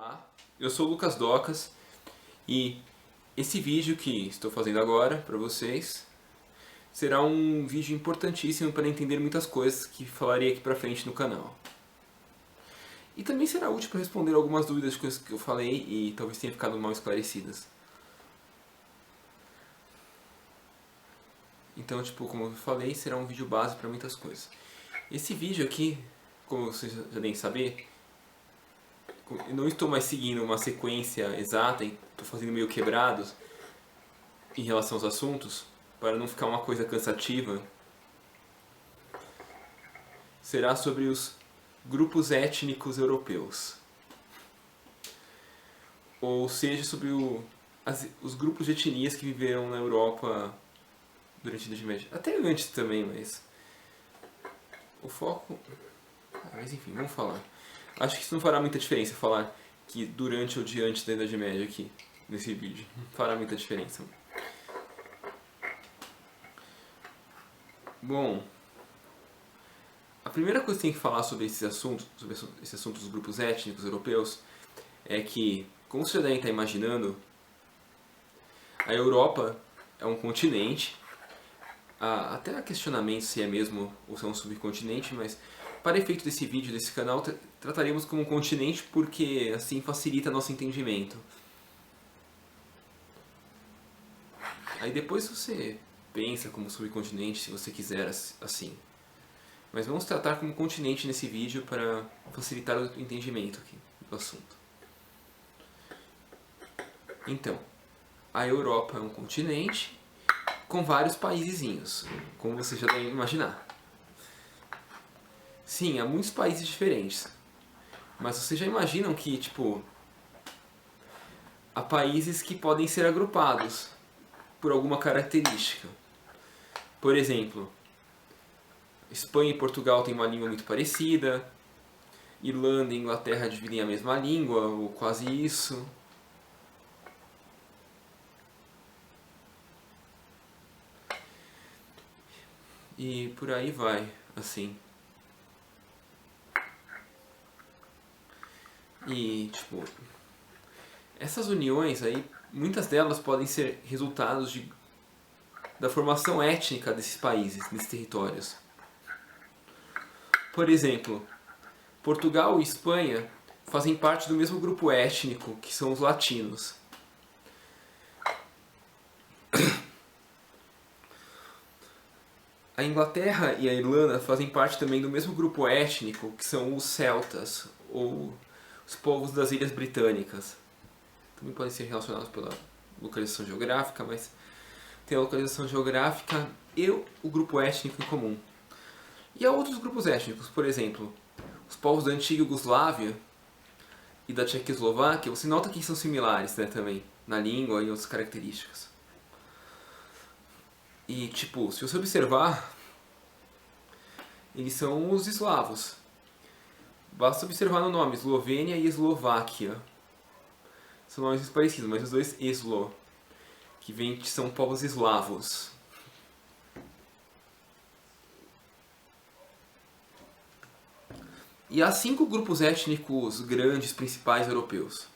Olá, eu sou o Lucas Docas e esse vídeo que estou fazendo agora para vocês será um vídeo importantíssimo para entender muitas coisas que falarei aqui pra frente no canal. E também será útil para responder algumas dúvidas de coisas que eu falei e talvez tenha ficado mal esclarecidas. Então, como eu falei, será um vídeo base para muitas coisas. Esse vídeo aqui, como vocês já devem saber, eu não estou mais seguindo uma sequência exata e estou fazendo meio quebrados em relação aos assuntos, para não ficar uma coisa cansativa. Será sobre os grupos étnicos europeus. Ou seja, sobre os grupos de etnias que viveram na Europa durante a Idade Média. Até antes também, mas o foco... Mas enfim, vamos falar. Acho que isso não fará muita diferença falar que durante ou diante da Idade Média aqui, nesse vídeo. Não fará muita diferença. Bom, a primeira coisa que tem que falar sobre esse assunto dos grupos étnicos europeus, é que, como você já deve estar imaginando, a Europa é um continente. Até há questionamento se é mesmo ou se é um subcontinente, mas para efeito desse vídeo, desse canal, trataremos como um continente porque assim facilita nosso entendimento. Aí depois você pensa como subcontinente se você quiser assim. Mas vamos tratar como continente nesse vídeo para facilitar o entendimento aqui do assunto. Então, a Europa é um continente com vários paisezinhos, como você já deve imaginar. Sim, há muitos países diferentes. Mas vocês já imaginam que, há países que podem ser agrupados por alguma característica. Por exemplo, Espanha e Portugal têm uma língua muito parecida, Irlanda e Inglaterra dividem a mesma língua, ou quase isso. E por aí vai, assim. E, essas uniões aí, muitas delas podem ser resultados da formação étnica desses países, desses territórios. Por exemplo, Portugal e Espanha fazem parte do mesmo grupo étnico, que são os latinos. A Inglaterra e a Irlanda fazem parte também do mesmo grupo étnico, que são os celtas, ou os povos das Ilhas Britânicas. Também podem ser relacionados pela localização geográfica, mas tem a localização geográfica e o grupo étnico em comum. E há outros grupos étnicos, por exemplo, os povos da antiga Iugoslávia e da Tchecoslováquia, você nota que são similares, né, também, na língua e outras características. E, se você observar, eles são os eslavos. Basta observar no nome, Eslovênia e Eslováquia. São nomes parecidos, mas os dois eslo, que são povos eslavos. E há 5 grupos étnicos grandes, principais europeus,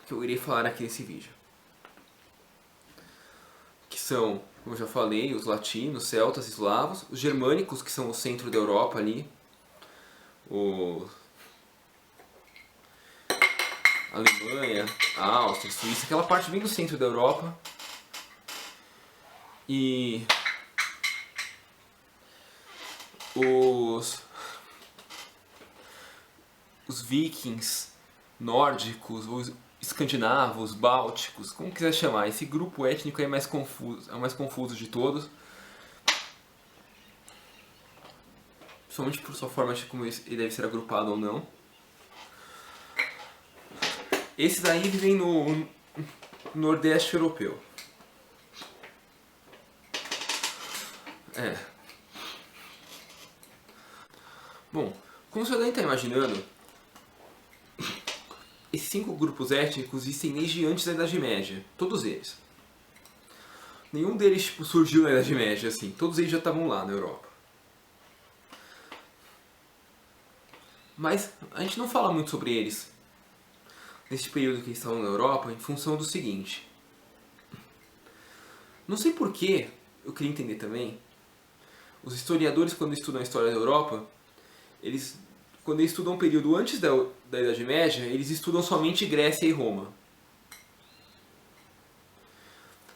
que eu irei falar aqui nesse vídeo. Que são, como eu já falei, os latinos, celtas, eslavos, os germânicos, que são o centro da Europa ali, a Alemanha, a Áustria, a Suíça, aquela parte bem do centro da Europa. E os vikings nórdicos, os escandinavos, bálticos, como quiser chamar. Esse grupo étnico é mais confuso de todos. Principalmente por sua forma de como ele deve ser agrupado ou não. Esses aí vivem no Nordeste europeu. Bom, como você deve estar imaginando, esses 5 grupos étnicos existem desde antes da Idade Média. Todos eles. Nenhum deles surgiu na Idade Média, assim. Todos eles já estavam lá na Europa. Mas a gente não fala muito sobre eles neste período que eles estavam na Europa em função do seguinte. Não sei porquê, eu queria entender também, os historiadores quando estudam a história da Europa, quando eles estudam um período antes da Idade Média, eles estudam somente Grécia e Roma.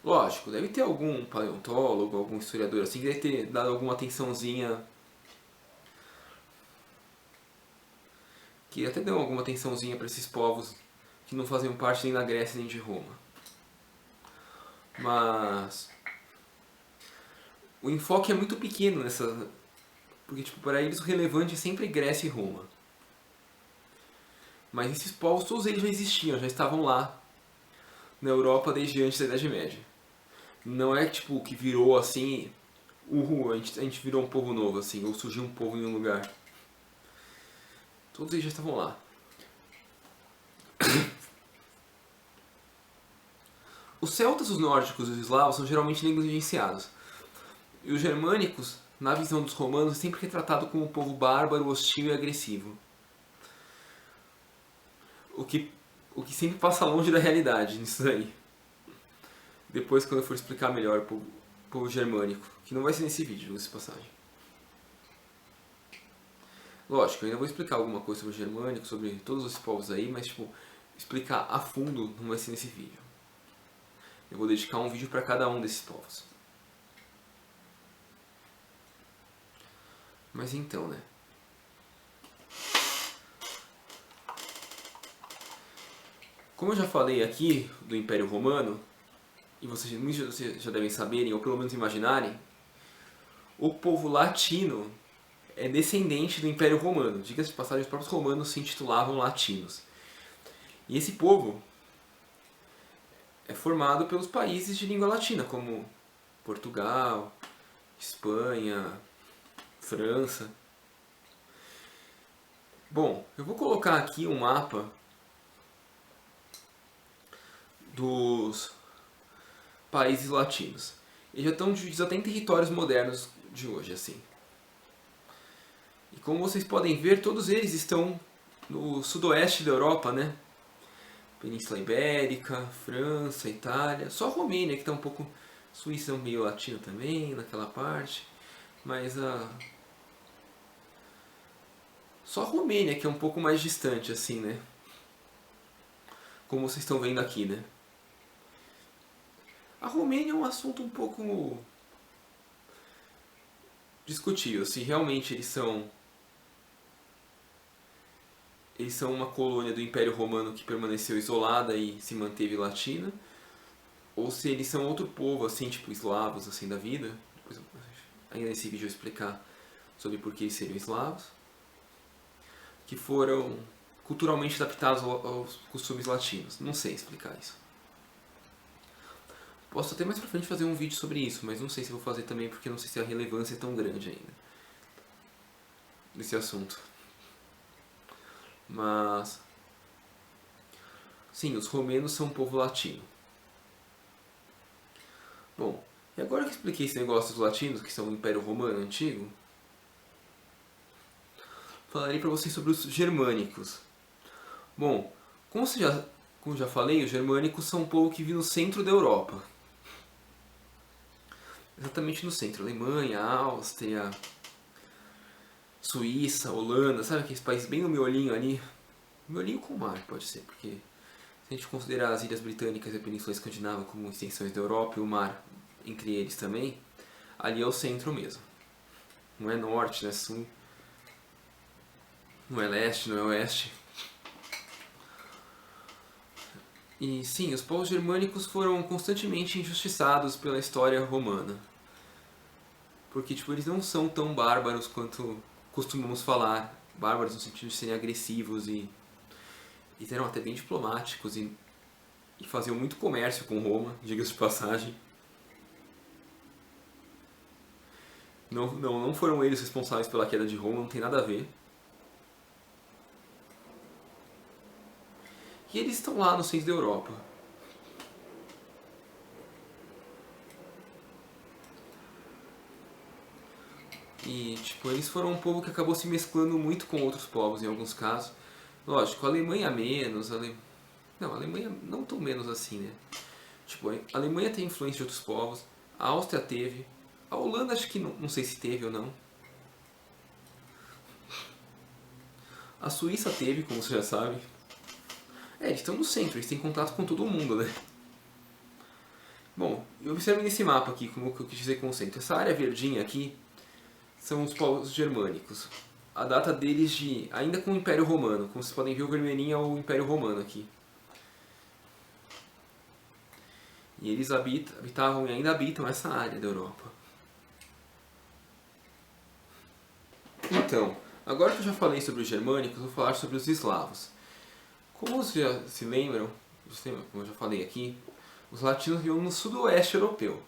Lógico, deve ter algum paleontólogo, algum historiador assim que deve ter dado alguma atençãozinha, que até deu alguma atençãozinha para esses povos que não faziam parte nem da Grécia nem de Roma. Mas o enfoque é muito pequeno nessa, porque tipo, para eles o relevante é sempre Grécia e Roma. Mas esses povos todos eles já existiam, já estavam lá na Europa desde antes da Idade Média. Não é tipo que virou assim, a gente virou um povo novo assim, ou surgiu um povo em um lugar. Todos eles já estavam lá. Os celtas, os nórdicos e os eslavos são geralmente negligenciados. E os germânicos, na visão dos romanos, é sempre retratado como um povo bárbaro, hostil e agressivo. O que sempre passa longe da realidade nisso daí. Depois, quando eu for explicar melhor o povo germânico, que não vai ser nesse vídeo, nessa passagem. Lógico, eu ainda vou explicar alguma coisa sobre o germânico, sobre todos esses povos aí, mas tipo, explicar a fundo não vai ser nesse vídeo. Eu vou dedicar um vídeo para cada um desses povos. Mas então, né? Como eu já falei aqui do Império Romano, e muitos de vocês já devem saberem, ou pelo menos imaginarem, o povo latino é descendente do Império Romano. Diga-se de passagem, os próprios romanos se intitulavam latinos. E esse povo é formado pelos países de língua latina, como Portugal, Espanha, França. Bom, eu vou colocar aqui um mapa dos países latinos. Eles já estão divididos até em territórios modernos de hoje, assim. E como vocês podem ver, todos eles estão no sudoeste da Europa, né? Península Ibérica, França, Itália. Só a Romênia, que está um pouco... Suíça é meio latina também, naquela parte. Mas só a Romênia, que é um pouco mais distante, assim, né? Como vocês estão vendo aqui, né? A Romênia é um assunto um pouco discutível, se realmente eles são uma colônia do Império Romano que permaneceu isolada e se manteve latina, ou se eles são outro povo, assim, tipo eslavos, assim, da vida. Depois, ainda nesse vídeo eu vou explicar sobre por que eles seriam eslavos, que foram culturalmente adaptados aos costumes latinos. Não sei explicar isso. Posso até mais pra frente fazer um vídeo sobre isso, mas não sei se vou fazer também porque não sei se a relevância é tão grande ainda desse assunto. Mas sim, os romenos são um povo latino. Bom, e agora que eu expliquei esse negócio dos latinos, que são o Império Romano antigo, falarei para vocês sobre os germânicos. Bom, como já falei, os germânicos são um povo que vive no centro da Europa. Exatamente no centro. Alemanha, Áustria, Suíça, Holanda, sabe aqueles países bem no miolinho ali? Miolinho com o mar, pode ser, porque se a gente considerar as Ilhas Britânicas e a Península Escandinava como extensões da Europa e o mar entre eles também, ali é o centro mesmo. Não é norte, não é sul, não é leste, não é oeste. E sim, os povos germânicos foram constantemente injustiçados pela história romana. Porque tipo, eles não são tão bárbaros quanto costumamos falar. Bárbaros no sentido de serem agressivos e eram até bem diplomáticos e faziam muito comércio com Roma, diga-se de passagem. Não foram eles responsáveis pela queda de Roma, não tem nada a ver. E eles estão lá no centro da Europa. E, tipo, eles foram um povo que acabou se mesclando muito com outros povos em alguns casos. Lógico, a Alemanha menos, Não, a Alemanha não tão menos assim, né? Tipo, a Alemanha tem influência de outros povos, a Áustria teve, a Holanda acho que não sei se teve ou não. A Suíça teve, como você já sabe. Eles estão no centro, eles têm contato com todo mundo, né? Bom, observe nesse mapa aqui, como que eu quis dizer com o centro. Essa área verdinha aqui são os povos germânicos. A data deles ainda com o Império Romano, como vocês podem ver, o vermelhinho é o Império Romano aqui. E eles habitavam e ainda habitam essa área da Europa. Então, agora que eu já falei sobre os germânicos, vou falar sobre os eslavos. Como vocês já se lembram, como eu já falei aqui, os latinos viviam no sudoeste europeu.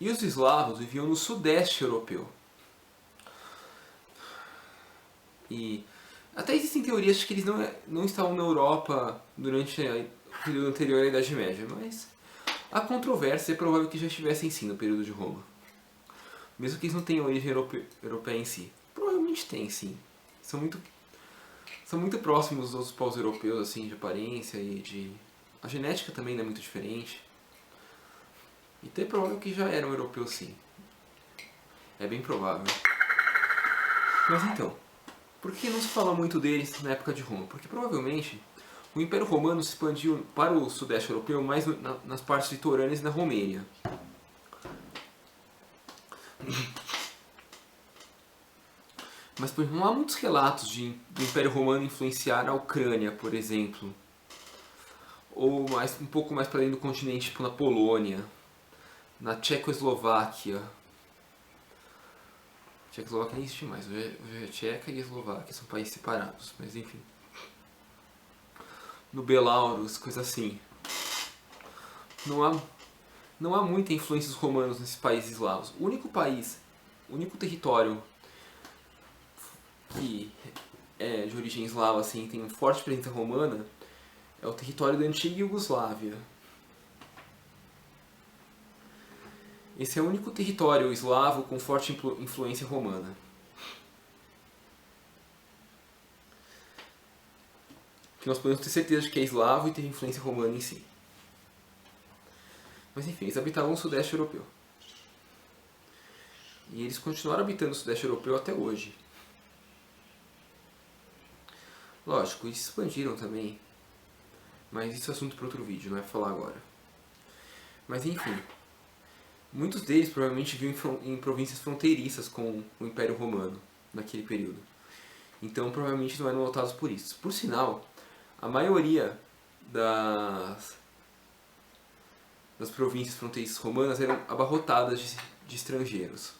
E os eslavos viviam no sudeste europeu. E até existem teorias de que eles não estavam na Europa durante o período anterior à Idade Média, mas há controvérsia, é provável que já estivessem sim no período de Roma. Mesmo que eles não tenham origem europeia em si. Provavelmente tem sim. São muito próximos dos povos europeus, assim, de aparência e de... A genética também não é muito diferente. Então é provável que já eram europeus sim. É bem provável. Mas então, por que não se fala muito deles na época de Roma? Porque provavelmente o Império Romano se expandiu para o sudeste europeu mais nas partes litorâneas e na Romênia. Mas por exemplo, não há muitos relatos do Império Romano influenciar a Ucrânia, por exemplo. Ou um pouco mais para dentro do continente, tipo na Polônia, na Tchecoslováquia. Tchecoslováquia nem existe mais, hoje é Tcheca e Eslováquia, são países separados, mas enfim. No Belarus, coisa assim. Não há muita influência dos romanos nesses países eslavos. O único território que é de origem eslava, assim, tem uma forte presença romana, é o território da antiga Iugoslávia. Esse é o único território eslavo com forte influência romana. Que nós podemos ter certeza de que é eslavo e tem influência romana em si. Mas enfim, eles habitavam o sudeste europeu. E eles continuaram habitando o sudeste europeu até hoje. Lógico, eles se expandiram também. Mas isso é assunto para outro vídeo, não é para falar agora. Mas enfim, muitos deles provavelmente viviam em províncias fronteiriças com o Império Romano naquele período. Então provavelmente não eram lotados por isso. Por sinal, a maioria das províncias fronteiriças romanas eram abarrotadas de estrangeiros.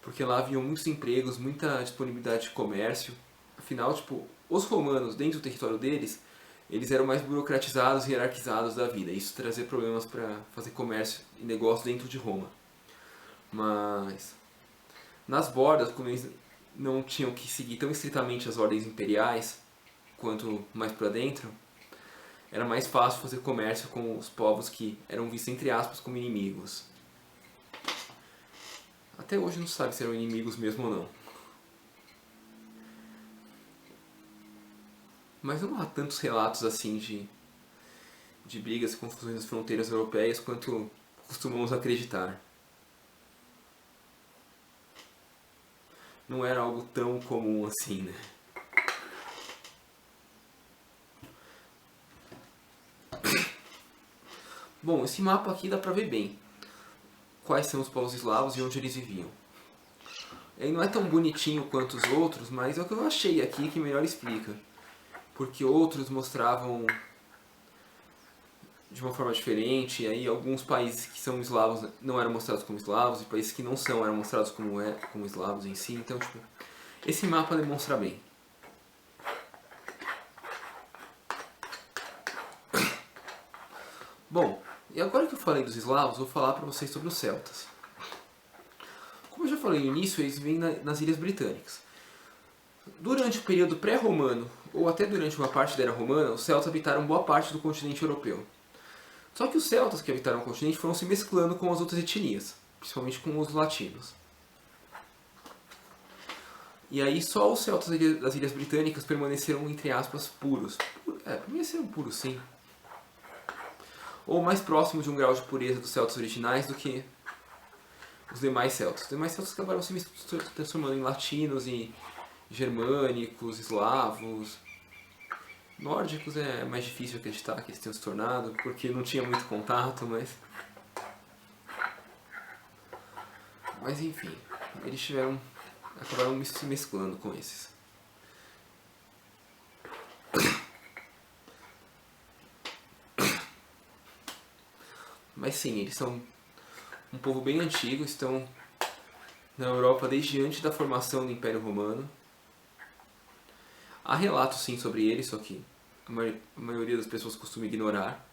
Porque lá haviam muitos empregos, muita disponibilidade de comércio. Afinal, tipo, os romanos, dentro do território deles, eles eram mais burocratizados e hierarquizados da vida. Isso trazia problemas para fazer comércio e negócio dentro de Roma. Mas nas bordas, como eles não tinham que seguir tão estritamente as ordens imperiais, quanto mais para dentro, era mais fácil fazer comércio com os povos que eram vistos, entre aspas, como inimigos. Até hoje não se sabe se eram inimigos mesmo ou não. Mas não há tantos relatos assim de brigas e confusões nas fronteiras europeias quanto costumamos acreditar. Não era algo tão comum assim, né? Bom, esse mapa aqui dá pra ver bem quais são os povos eslavos e onde eles viviam. Ele não é tão bonitinho quanto os outros, mas é o que eu achei aqui que melhor explica. Porque outros mostravam de uma forma diferente, e aí alguns países que são eslavos não eram mostrados como eslavos, e países que não são eram mostrados como eslavos em si. Então, tipo, esse mapa demonstra bem. Bom, e agora que eu falei dos eslavos, vou falar para vocês sobre os celtas. Como eu já falei no início, eles vêm nas Ilhas Britânicas. Durante o período pré-romano, ou até durante uma parte da Era Romana, os celtas habitaram boa parte do continente europeu. Só que os celtas que habitaram o continente foram se mesclando com as outras etnias, principalmente com os latinos. E aí só os celtas das Ilhas Britânicas permaneceram, entre aspas, puros. Permaneceram puros, sim. Ou mais próximo de um grau de pureza dos celtas originais do que os demais celtas. Os demais celtas acabaram se transformando em latinos e germânicos, eslavos. Nórdicos é mais difícil acreditar que eles tenham se tornado, porque não tinha muito contato, mas... Mas enfim, eles acabaram se mesclando com esses. Mas sim, eles são um povo bem antigo, estão na Europa desde antes da formação do Império Romano. Há relatos sim sobre eles, só que a maioria das pessoas costuma ignorar.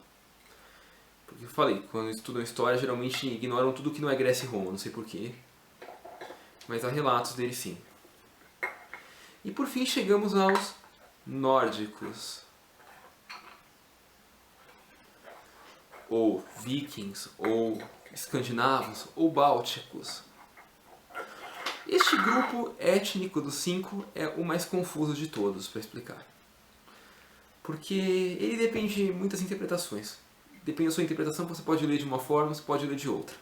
Porque eu falei, quando estudam história geralmente ignoram tudo que não é Grécia e Roma, não sei porquê. Mas há relatos deles sim. E por fim chegamos aos nórdicos. Ou vikings, ou escandinavos, ou bálticos. Este grupo étnico dos 5 é o mais confuso de todos, para explicar. Porque ele depende de muitas interpretações. Depende da sua interpretação, você pode ler de uma forma, você pode ler de outra.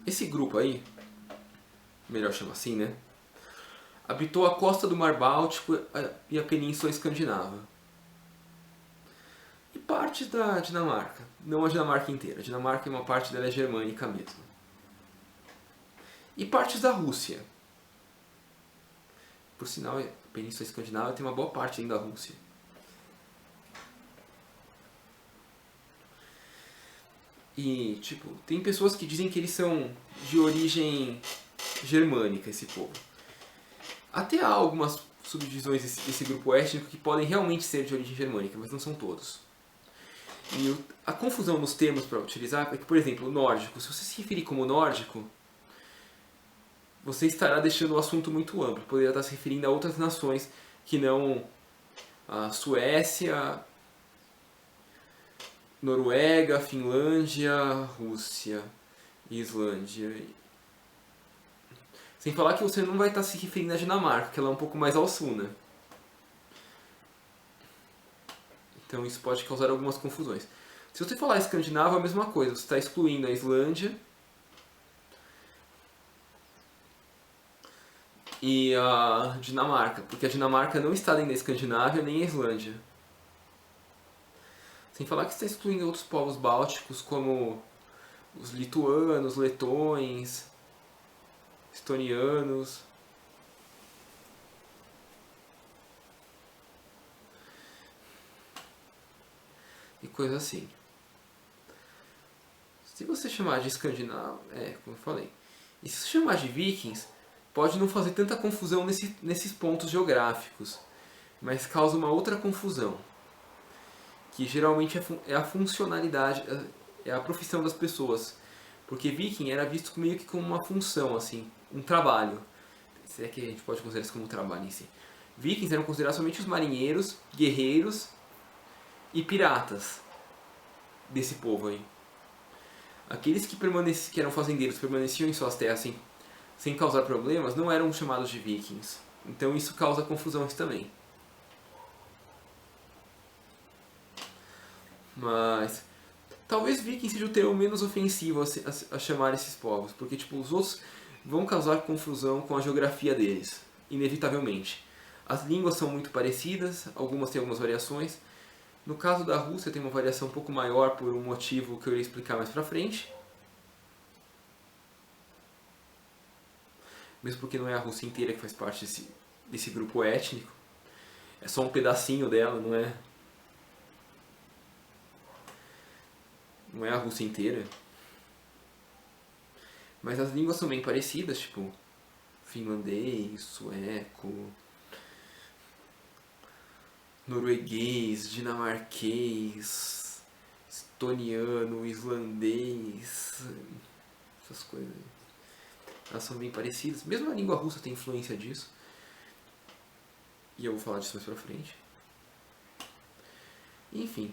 Esse grupo aí, melhor chamar assim, né? Habitou a costa do Mar Báltico e a Península Escandinava. E partes da Dinamarca. Não a Dinamarca inteira. A Dinamarca, uma parte dela é germânica mesmo. E partes da Rússia. Por sinal, a Península Escandinava tem uma boa parte ainda da Rússia. E, tipo, tem pessoas que dizem que eles são de origem germânica, esse povo. Até há algumas subdivisões desse grupo étnico que podem realmente ser de origem germânica, mas não são todos. E a confusão nos termos para utilizar é que, por exemplo, o nórdico, se você se referir como nórdico, você estará deixando o assunto muito amplo. Poderia estar se referindo a outras nações que não a Suécia, Noruega, Finlândia, Rússia e Islândia. Sem falar que você não vai estar se referindo à Dinamarca, que ela é um pouco mais ao sul, né? Então isso pode causar algumas confusões. Se você falar escandinavo, é a mesma coisa. Você está excluindo a Islândia e a Dinamarca, porque a Dinamarca não está nem na Escandinávia nem a Islândia. Sem falar que você está excluindo outros povos bálticos, como os lituanos, letões, estonianos. E coisa assim. Se você chamar de escandinavo, como eu falei. E se você chamar de vikings, pode não fazer tanta confusão nesses pontos geográficos, mas causa uma outra confusão, que geralmente é a funcionalidade, é a profissão das pessoas. Porque viking era visto meio que como uma função, assim, um trabalho. Se é que a gente pode considerar isso como um trabalho em si. Vikings eram considerados somente os marinheiros, guerreiros e piratas desse povo aí. Aqueles que eram fazendeiros, permaneciam em suas terras sem causar problemas, não eram chamados de vikings. Então isso causa confusões também. Mas talvez viking seja o termo menos ofensivo a chamar esses povos, porque tipo, os outros vão causar confusão com a geografia deles, inevitavelmente. As línguas são muito parecidas, algumas têm algumas variações. No caso da Rússia tem uma variação um pouco maior por um motivo que eu irei explicar mais pra frente. Mesmo porque não é a Rússia inteira que faz parte desse grupo étnico. É só um pedacinho dela, não é a Rússia inteira. Mas as línguas são bem parecidas, tipo finlandês, sueco, norueguês, dinamarquês, estoniano, islandês, essas coisas. Elas são bem parecidas. Mesmo a língua russa tem influência disso. E eu vou falar disso mais pra frente. Enfim.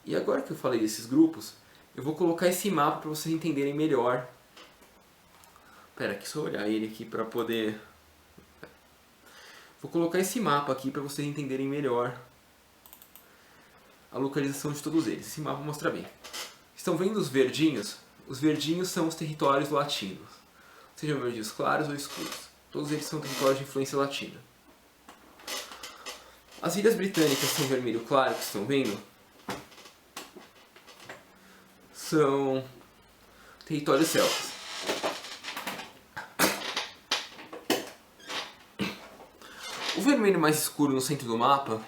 E agora que eu falei desses grupos, Eu vou colocar esse mapa para vocês entenderem melhor. Pera, aqui só olhar ele aqui para poder... Vou colocar esse mapa aqui para vocês entenderem melhor a localização de todos eles. Esse mapa mostra bem. Estão vendo os verdinhos? Os verdinhos são os territórios latinos. Sejam verdinhos claros ou escuros. Todos eles são territórios de influência latina. As ilhas britânicas são vermelho claro, que estão vendo? São territórios celtas. O vermelho mais escuro no centro do mapa,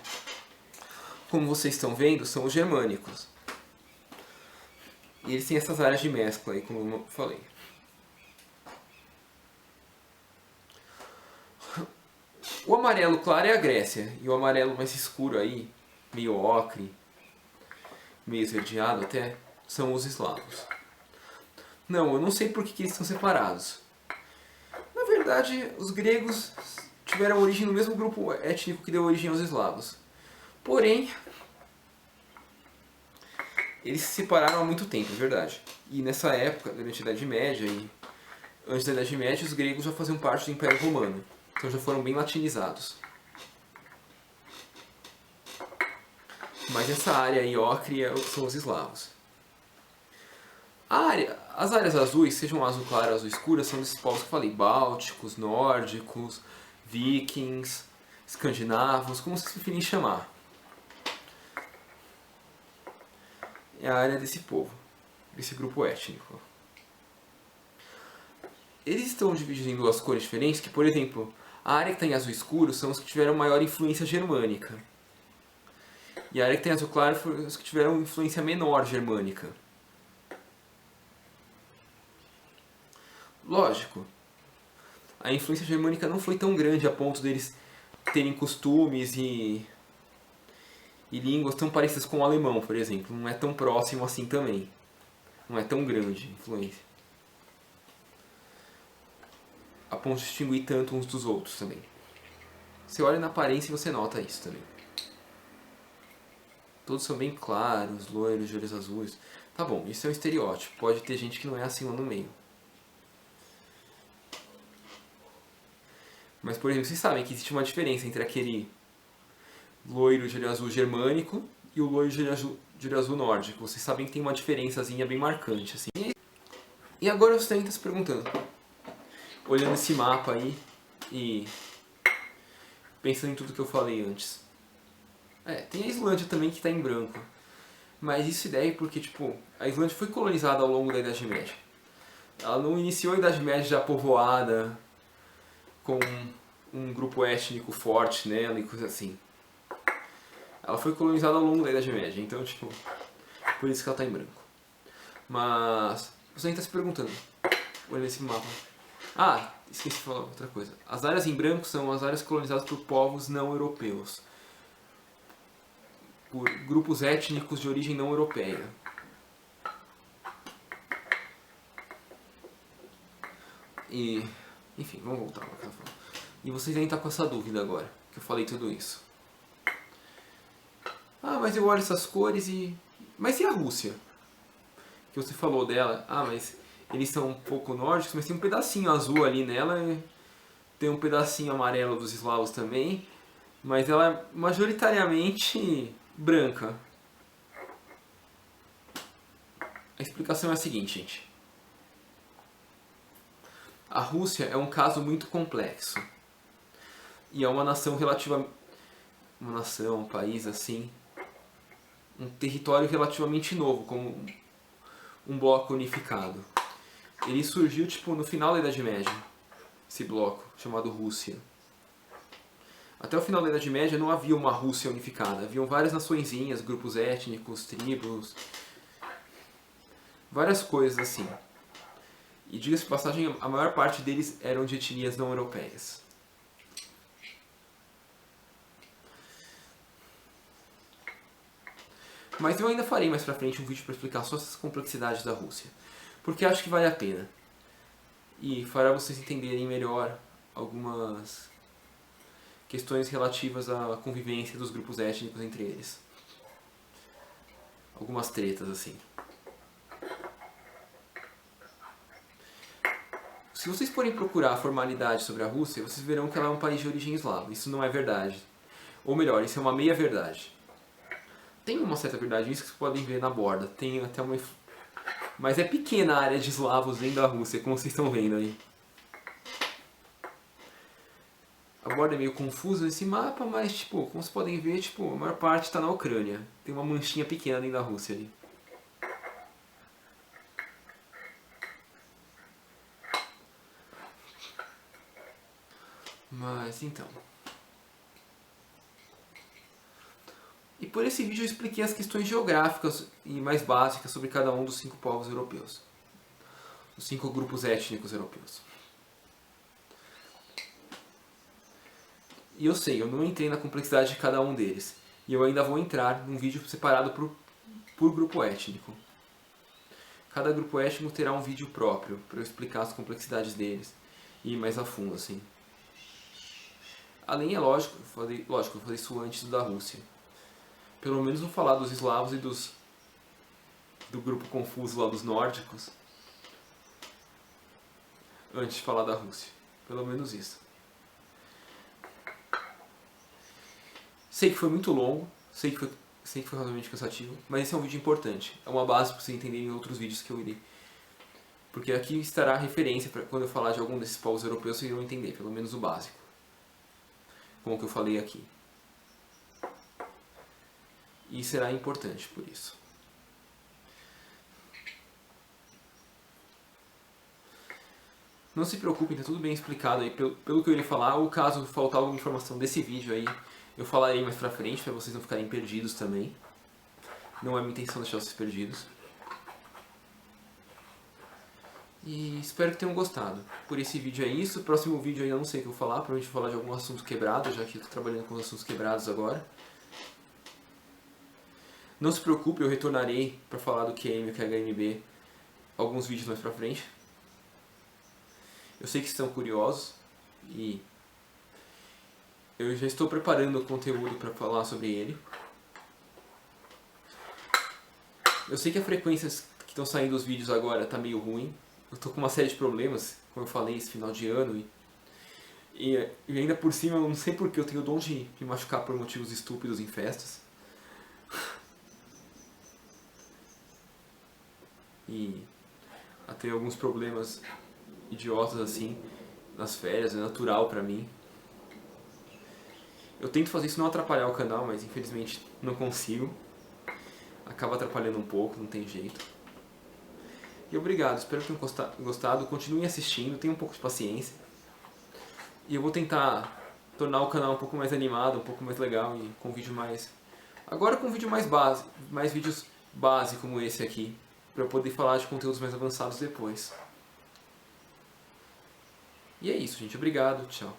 como vocês estão vendo, são os germânicos. E eles têm essas áreas de mescla aí, como eu falei. O amarelo claro é a Grécia, e o amarelo mais escuro aí, meio ocre, meio esverdeado até, são os eslavos. Não, eu não sei por que eles estão separados. Na verdade, os gregos tiveram origem no mesmo grupo étnico que deu origem aos eslavos. Porém, eles se separaram há muito tempo, é verdade. E nessa época, durante a Idade Média e antes da Idade Média, os gregos já faziam parte do Império Romano. Então já foram bem latinizados. Mas essa área aí, ocre, são os eslavos. As áreas azuis, sejam azul claro ou azul escura, são desses povos que eu falei. Bálticos, nórdicos, vikings, escandinavos, como vocês preferirem chamar. É a área desse povo, desse grupo étnico. Eles estão divididos em duas cores diferentes, que, por exemplo, a área que está em azul escuro são os que tiveram maior influência germânica. E a área que tem azul claro foram os que tiveram influência menor germânica. Lógico, a influência germânica não foi tão grande a ponto deles terem costumes e línguas tão parecidas com o alemão, por exemplo. Não é tão próximo assim também. Não é tão grande a influência. A ponto de distinguir tanto uns dos outros também. Você olha na aparência e você nota isso também. Todos são bem claros, loiros, de olhos azuis. Tá bom, isso é um estereótipo. Pode ter gente que não é assim lá no meio. Mas, por exemplo, vocês sabem que existe uma diferença entre aquele loiro de olho azul germânico e o loiro de olho azul nórdico. Vocês sabem que tem uma diferençazinha bem marcante, assim. E agora você está se perguntando, olhando esse mapa aí e pensando em tudo que eu falei antes. Tem a Islândia também que está em branco. Mas isso se deve porque, tipo, a Islândia foi colonizada ao longo da Idade Média. Ela não iniciou a Idade Média já povoada, com um grupo étnico forte nela e coisa assim. Ela foi colonizada ao longo da Idade Média, então, tipo, por isso que ela está em branco. Mas você ainda está se perguntando, olhando esse mapa. Esqueci de falar outra coisa. As áreas em branco são as áreas colonizadas por povos não europeus. Por grupos étnicos de origem não europeia. E, enfim, vamos voltar para cá. E vocês ainda estão com essa dúvida agora, que eu falei tudo isso. Mas eu olho essas cores e... Mas e a Rússia? Que você falou dela. Mas eles são um pouco nórdicos, mas tem um pedacinho azul ali nela. Tem um pedacinho amarelo dos eslavos também. Mas ela é majoritariamente branca. A explicação é a seguinte, gente. A Rússia é um caso muito complexo. E é uma nação relativa... Uma nação, um país assim... Um território relativamente novo, como um bloco unificado. Ele surgiu tipo no final da Idade Média, esse bloco, chamado Rússia. Até o final da Idade Média não havia uma Rússia unificada, haviam várias naçõezinhas, grupos étnicos, tribos, várias coisas assim. E diga-se de passagem, a maior parte deles eram de etnias não europeias. Mas eu ainda farei mais pra frente um vídeo para explicar só essas complexidades da Rússia. Porque acho que vale a pena. E fará vocês entenderem melhor algumas questões relativas à convivência dos grupos étnicos entre eles. Algumas tretas assim. Se vocês forem procurar formalidade sobre a Rússia, vocês verão que ela é um país de origem eslava. Isso não é verdade. Ou melhor, isso é uma meia-verdade. Tem uma certa verdade nisso que vocês podem ver na borda. Tem até uma... Mas é pequena a área de eslavos dentro da Rússia, como vocês estão vendo aí. A borda é meio confusa nesse mapa, mas, tipo, como vocês podem ver, tipo, a maior parte está na Ucrânia. Tem uma manchinha pequena dentro da Rússia ali. Mas, então... E por esse vídeo eu expliquei as questões geográficas e mais básicas sobre cada um dos 5 povos europeus. Os 5 grupos étnicos europeus. E eu sei, eu não entrei na complexidade de cada um deles. E eu ainda vou entrar num vídeo separado por grupo étnico. Cada grupo étnico terá um vídeo próprio para eu explicar as complexidades deles e ir mais a fundo, assim. Além, é lógico, eu falei isso antes da Rússia. Pelo menos vou falar dos eslavos e do grupo confuso lá dos nórdicos antes de falar da Rússia. Pelo menos isso. Sei que foi muito longo, sei que foi razoavelmente cansativo, mas esse é um vídeo importante. É uma base para vocês entenderem outros vídeos que eu irei. Porque aqui estará a referência para quando eu falar de algum desses povos europeus, vocês irão entender, pelo menos o básico. Como que eu falei aqui. E será importante por isso. Não se preocupem, está tudo bem explicado aí pelo que eu irei falar, ou caso faltar alguma informação desse vídeo aí, eu falarei mais pra frente, para vocês não ficarem perdidos também. Não é minha intenção deixar vocês perdidos. E espero que tenham gostado. Por esse vídeo é isso. Próximo vídeo aí eu não sei o que eu vou falar, provavelmente vou falar de algum assunto quebrado, já que eu estou trabalhando com os assuntos quebrados agora. Não se preocupe, eu retornarei para falar do QM e o QHMB alguns vídeos mais pra frente. Eu sei que estão curiosos e eu já estou preparando o conteúdo para falar sobre ele. Eu sei que a frequência que estão saindo os vídeos agora está meio ruim. Eu estou com uma série de problemas, como eu falei, esse final de ano. E ainda por cima, eu não sei porque eu tenho o dom de me machucar por motivos estúpidos em festas. E até alguns problemas idiotas assim nas férias, é natural pra mim. Eu tento fazer isso não atrapalhar o canal, mas infelizmente não consigo. Acaba atrapalhando um pouco, não tem jeito. E obrigado, espero que tenham gostado. Continuem assistindo, tenham um pouco de paciência. E eu vou tentar tornar o canal um pouco mais animado, um pouco mais legal e com vídeo mais... Agora com vídeo mais base, mais vídeos base como esse aqui, para eu poder falar de conteúdos mais avançados depois. E é isso, gente. Obrigado. Tchau.